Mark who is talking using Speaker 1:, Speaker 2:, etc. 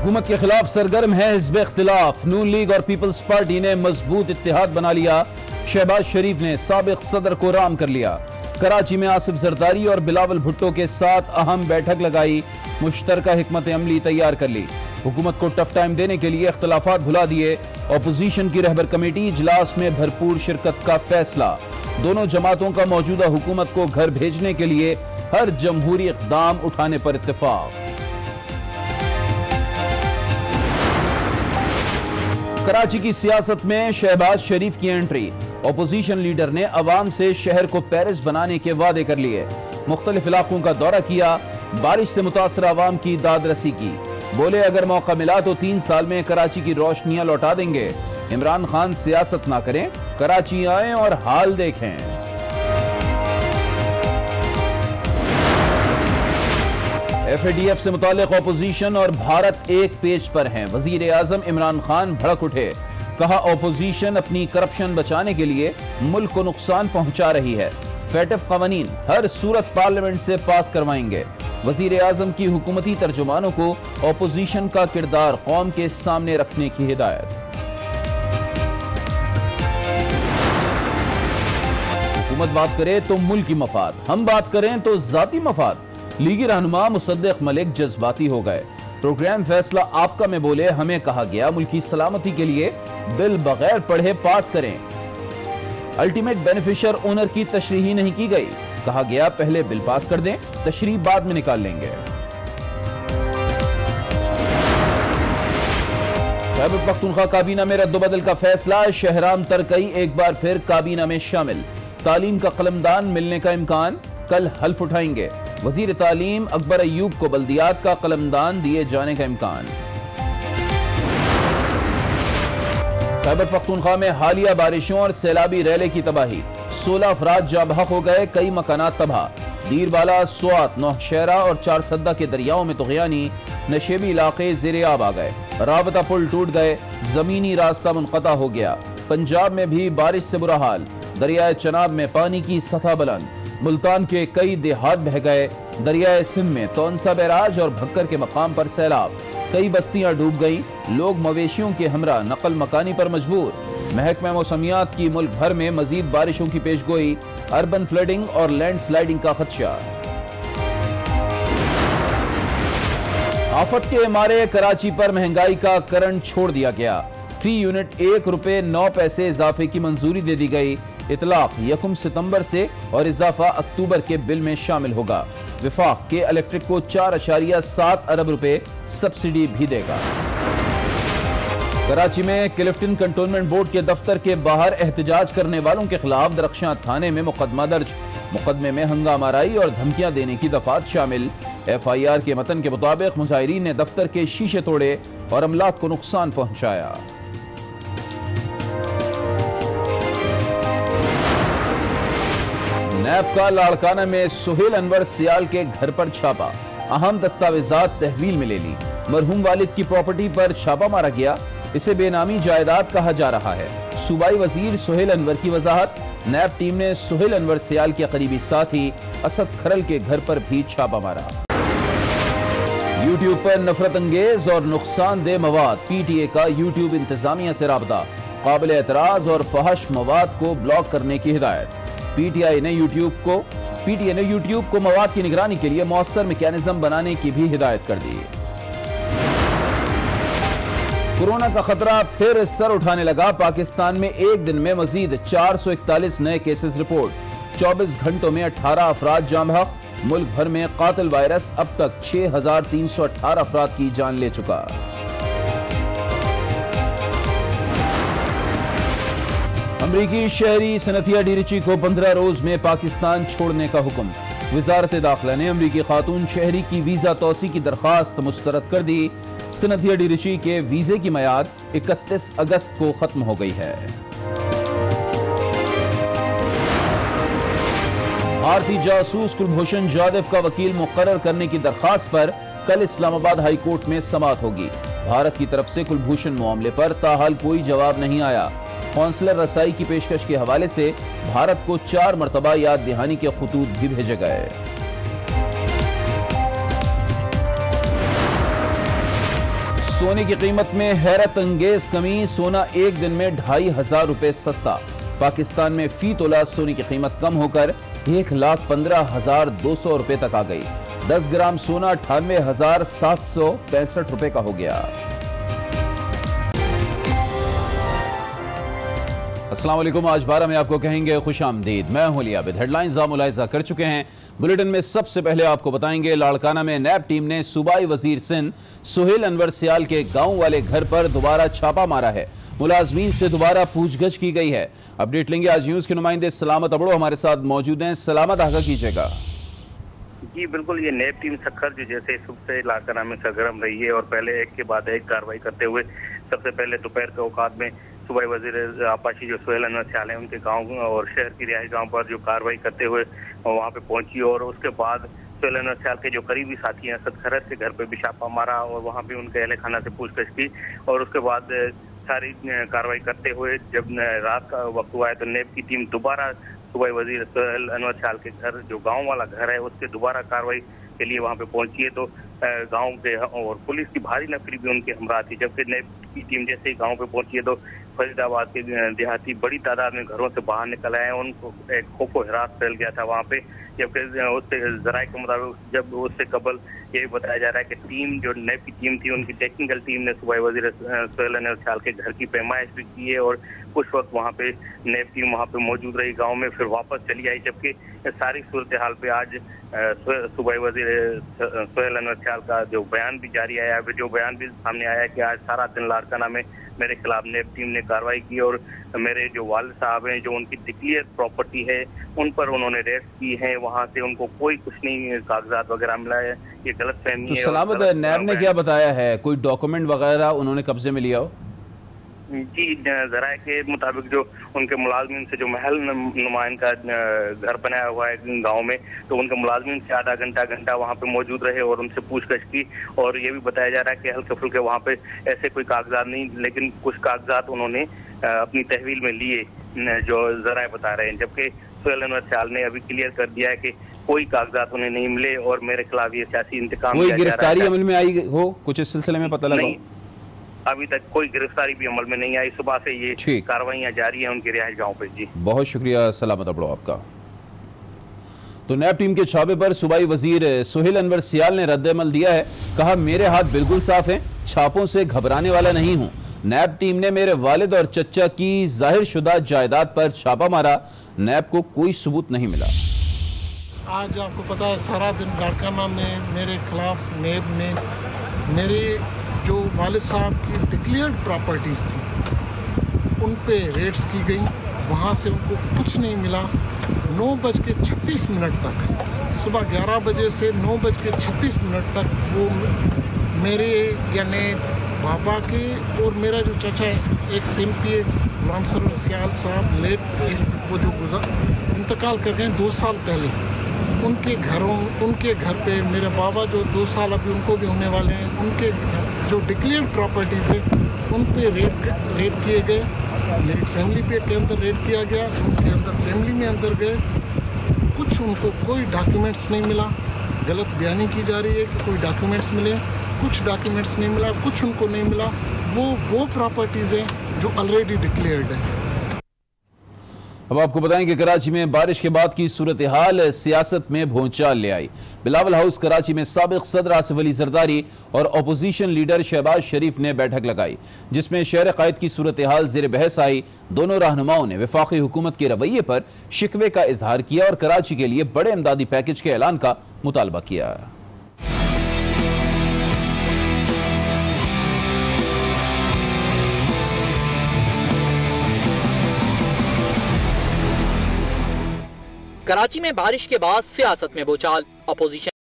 Speaker 1: हुकूमत के खिलाफ सरगर्म है हिज़्ब इख्तिलाफ। नून लीग और पीपल्स पार्टी ने मजबूत इत्तेहाद बना लिया। शहबाज शरीफ ने साबिक सदर को राम कर लिया। कराची में आसिफ जरदारी और बिलावल भुट्टो के साथ अहम बैठक लगाई। मुश्तरका हिकमत अमली तैयार कर ली। हुकूमत को टफ टाइम देने के लिए इख्तिलाफात भुला दिए। अपोजिशन की रहबर कमेटी इजलास में भरपूर शिरकत का फैसला। दोनों जमातों का मौजूदा हुकूमत को घर भेजने के लिए हर जमहूरी इक़दाम उठाने पर इत्तेफाक। कराची की सियासत में शहबाज शरीफ की एंट्री। अपोजिशन लीडर ने अवाम से शहर को पेरिस बनाने के वादे कर लिए। मुख्तलिफ इलाकों का दौरा किया। बारिश से मुतासर अवाम की दाद रसी की। बोले अगर मौका मिला तो 3 साल में कराची की रोशनियां लौटा देंगे। इमरान खान सियासत ना करें, कराची आए और हाल देखें। FATF से मुतालिक अपोजिशन और भारत एक पेज पर हैं। वजीर आजम इमरान खान भड़क उठे। कहा अपोजिशन अपनी करप्शन बचाने के लिए मुल्क को नुकसान पहुंचा रही है। FATF कवानीन हर सूरत पार्लियामेंट से पास करवाएंगे। वजीर आजम की हुकूमती तर्जुमानों को अपोजिशन का किरदार कौम के सामने रखने की हिदायत। हुकूमत बात करे तो मुल्की मफाद, हम बात करें तो जाती मफाद। लीगी रहनुमा मुसद्दिक मलिक जज्बाती हो गए। प्रोग्राम फैसला आपका में बोले हमें कहा गया मुल्की सलामती के लिए बिल बगैर पढ़े पास करें। अल्टीमेट बेनिफिशियर ओनर की तशरीह नहीं की गई। कहा गया पहले बिल पास कर दें, तशरीह बाद में निकाल लेंगे। खैबर पख्तूनख्वा काबीना में रद्दोबदल का फैसला। शहराम तरकई एक बार फिर काबीना में शामिल। तालीम का कलमदान मिलने का इम्कान, कल हल्फ उठाएंगे। वजीर तालीम अकबर अयूब को बल्दियात का कलमदान दिए जाने का इम्कान। खैबर पख्तूनख्वा में हालिया बारिशों और सैलाबी रैले की तबाही। 16 अफराद जाँ बहक हो गए, कई मकानात तबाह। दीरबाला, स्वात, नौशहरा और चारसद्दा के दरियाओं में तुग़यानी। नशेबी इलाके ज़ेरे आब आ गए। राबता पुल टूट गए। जमीनी रास्ता मुनक़ता हो गया। पंजाब में भी बारिश से बुरा हाल। दरियाए चनाब में पानी की सतह बुलंद। मुल्तान के कई देहात बह गए। दरियाए सिंध में तौनसा बैराज और भक्कर के मकाम पर सैलाब। कई बस्तियां डूब गईं। लोग मवेशियों के हमरा नकल मकानी पर मजबूर। महकमा मौसमियात की मुल्क भर में मजीद बारिशों की पेशगोई। अर्बन फ्लडिंग और लैंडस्लाइडिंग का खदशा। आफत के मारे कराची पर महंगाई का करंट छोड़ दिया गया। फी यूनिट 1 रुपए 9 पैसे इजाफे की मंजूरी दे दी गई। इतलाक 1 सितंबर से और इजाफा अक्टूबर के बिल में शामिल होगा। विफाक के इलेक्ट्रिक को 4.7 अरब रुपए सब्सिडी भी देगा। कराची में क्लिफ्टन कंटोनमेंट बोर्ड के दफ्तर के बाहर एहतजाज करने वालों के खिलाफ दरख्शां थाने में मुकदमा दर्ज। मुकदमे में हंगामाराई और धमकियां देने की दफात शामिल। FIR के मतन के मुताबिक मुजाहिरीन ने दफ्तर के शीशे तोड़े और अमलाक को नुकसान पहुंचाया। नैब का लाड़काना में सुहेल अनवर सियाल के घर पर छापा। अहम दस्तावेजात तहवील में ले ली। मरहूम वालिद की प्रॉपर्टी पर छापा मारा गया। इसे बेनामी जायदाद कहा जा रहा है। सूबाई वजीर सुहेल अनवर की वजाहत। नैब टीम ने सुहेल अनवर सियाल के करीबी साथी असद खरल के घर पर भी छापा मारा। यूट्यूब पर नफरत अंगेज और नुकसानदेह मवाद। PTA का यूट्यूब इंतजामिया से राबता। काबिल एतराज और फहश मवाद को ब्लॉक करने की हिदायत। PTA ने यूट्यूब को मवाद की निगरानी के लिए मौसर मैकेनिज्म बनाने की भी हिदायत कर दी। कोरोना का खतरा फिर सर उठाने लगा। पाकिस्तान में एक दिन में मजीद 441 नए केसेस रिपोर्ट। 24 घंटों में 18 अफराद जाँ बहक। मुल्क भर में कातिल वायरस अब तक 6318 अफराद की जान ले चुका। अमरीकी शहरी सनथिया डिरिची को 15 रोज में पाकिस्तान छोड़ने का हुक्म। वजारत दाखिला ने अमरीकी खातून शहरी की वीजा तौसी की दरखास्त मुस्तरद कर दी। सनथिया डिरिची के वीजे की मियाद 31 अगस्त को खत्म हो गई है। भारतीय जासूस कुलभूषण जाधव का वकील मुकर्रर करने की दरखास्त पर कल इस्लामाबाद हाई कोर्ट में समाअत होगी। भारत की तरफ से कुलभूषण मामले पर ताहाल कोई जवाब नहीं आया। कौंसलर रसाई की पेशकश के हवाले से भारत को 4 मरतबा याद दहानी के खतूत भी भेजे गए। सोने की कीमत में हैरत अंगेज कमी, सोना एक दिन में 2500 रुपए सस्ता। पाकिस्तान में फी तोला सोने की कीमत कम होकर 1,15,200 रुपए तक आ गई। 10 ग्राम सोना 98,765 रुपए का हो गया। अस्सलाम वालेकुम। आज 12 में आपको कहेंगे खुश आमदीद। मैं हूं लिया आबिद। हेडलाइंस आप मुलाहिजा कर चुके हैं। बुलेटिन में सबसे पहले आपको बताएंगे लाड़काना में नैब टीम ने सूबाई वजीर सिंध सुहेल अनवर सियाल के गांव वाले घर पर दोबारा छापा मारा है। मुलाजमीन से दोबारा पूछगछ की गई है। अपडेट लेंगे आज न्यूज के नुमाइंदे सलामत अबड़ो हमारे साथ मौजूद हैं। सलामत आगा कीजिएगा।
Speaker 2: जी बिल्कुल, ये नैब टीम सखर जो जैसे सुबह से लाड़काना में सरगर्म रही है और पहले एक के बाद एक कार्रवाई करते हुए सबसे पहले दोपहर के औकात में सूबाई वजीर आपाशी जो सुहेल अनवर सियाल है उनके गांव और शहर की रिहाइश गांव पर जो कार्रवाई करते हुए वहां पे पहुंची और उसके बाद सुहेल अनवर सियाल के जो करीबी साथी हैं असद खरत के घर पे भी छापा मारा और वहां भी उनके अहले खाना से पूछताछ की और उसके बाद सारी कार्रवाई करते हुए जब रात का वक्त हुआ है तो नैब की टीम दोबारा सूबाई वजीर सुहेल अनवर सियाल के घर जो गाँव वाला घर है उसके दोबारा कार्रवाई के लिए वहां पे पहुंची है तो गांव के और पुलिस की भारी नफरी भी उनके हमरा थी। जबकि नैब की टीम जैसे ही गांव पे पहुंची है तो फरीदाबाद के देहाती बड़ी तादाद में घरों से बाहर निकल आए। उनको एक खौफ व हिरास फैल गया था वहां पे। जबकि उससे जराये के मुताबिक जब उससे कबल ये बताया जा रहा है कि टीम जो नैब की टीम थी उनकी टेक्निकल टीम ने सूबाई वजीर सुहेल अनवर सियाल के घर की पैमाइश भी की है और कुछ वक्त वहाँ पे नैब टीम वहाँ पे मौजूद रही गांव में, फिर वापस चली आई। जबकि सारी सूरत हाल पे आज सूबाई वजीर सुहेल अनवर सियाल का जो बयान भी जारी आया है, जो बयान भी सामने आया है कि आज सारा दिन लाड़काना में मेरे खिलाफ नैब टीम ने कार्रवाई की और मेरे जो वालिद साहब हैं जो उनकी डिक्लेयर प्रॉपर्टी है उन पर उन्होंने रेड की है, वहाँ से उनको कोई कुछ नहीं कागजात वगैरह मिला है। ये गलत फहमी है।
Speaker 1: सलामत, नैब ने क्या बताया है? कोई डॉक्यूमेंट वगैरह उन्होंने कब्जे में लिया हो?
Speaker 2: जी, जराये के मुताबिक जो उनके मुलाजमीन से जो महल नुमाइन का घर बनाया हुआ है गांव में तो उनके मुलाजमीन से आधा घंटा वहां पे मौजूद रहे और उनसे पूछताछ की और ये भी बताया जा रहा है कि हल्के फुल्के वहां पे ऐसे कोई कागजात नहीं, लेकिन कुछ कागजात उन्होंने अपनी तहवील में लिए जो जराये बता रहे हैं। जबकि सुहेल अनवर सियाल ने अभी क्लियर कर दिया है कि कोई कागजात उन्हें नहीं मिले और मेरे खिलाफ ये सियासी इंतकाम
Speaker 1: कोई गिरफ्तारी अमल में आई हो कुछ इस सिलसिले में पता लगा?
Speaker 2: अभी तक कोई गिरफ्तारी भी अमल में नहीं आई। सुबह से ये कार्रवाइयां जारी हैं उनके रिहाइश गांव पे। जी
Speaker 1: बहुत शुक्रिया सलामत अबड़ो आपका। तो नैब टीम के छापे पर सूबाई वजीर सुहेल अनवर सियाल ने रद्द-ए-अमल दिया है। कहा, मेरे हाथ बिल्कुल साफ हैं, छापों से घबराने वाला नहीं हूं। नैब टीम ने मेरे वालिद और चचा की जाहिर शुदा जायदाद पर छापा मारा, नैब को कोई सबूत नहीं मिला।
Speaker 3: आज आपको पता है सारा दिन लाड़काना में मेरे खिलाफ नैब ने मेरे जो वालिद साहब की डिक्लेयर्ड प्रॉपर्टीज़ थी उन पे रेड्स की गई, वहाँ से उनको कुछ नहीं मिला। 9:36 तक, सुबह 11 बजे से 9:36 तक वो मेरे यानी बाबा के और मेरा जो चचा है एक MP गुलाम सरवर सियाल साहब लेट वो जो इंतकाल कर गए 2 साल पहले, उनके घर पे मेरे बाबा जो 2 साल अभी उनको भी होने वाले हैं, उनके जो डिक्लेयर्ड प्रॉपर्टीज़ है उन पे रेड किए गए। मेरी फैमिली पे के अंदर रेड किया गया, उनके अंदर फैमिली में अंदर गए, कुछ उनको कोई डॉक्यूमेंट्स नहीं मिला। गलत बयानी की जा रही है कि कोई डॉक्यूमेंट्स मिले, कुछ डॉक्यूमेंट्स नहीं मिला, कुछ उनको नहीं मिला। वो प्रॉपर्टीज़ हैं जो ऑलरेडी डिक्लेयर्ड है।
Speaker 1: अब आपको बताएं कि कराची में बारिश के बाद की सूरत हाल सियासत में भूचाल ले आई। बिलावल हाउस कराची में साबिक सदर आसिफ अली जरदारी और अपोजिशन लीडर शहबाज शरीफ ने बैठक लगाई, जिसमें शहर कायद की सूरत हाल ज़ेर बहस आई। दोनों रहनुमाओं ने वफाकी हुकूमत के रवैये पर शिकवे का इजहार किया और कराची के लिए बड़े इमदादी पैकेज के ऐलान का मुतालबा किया।
Speaker 4: कराची में बारिश के बाद सियासत में भूचाल, अपोजिशन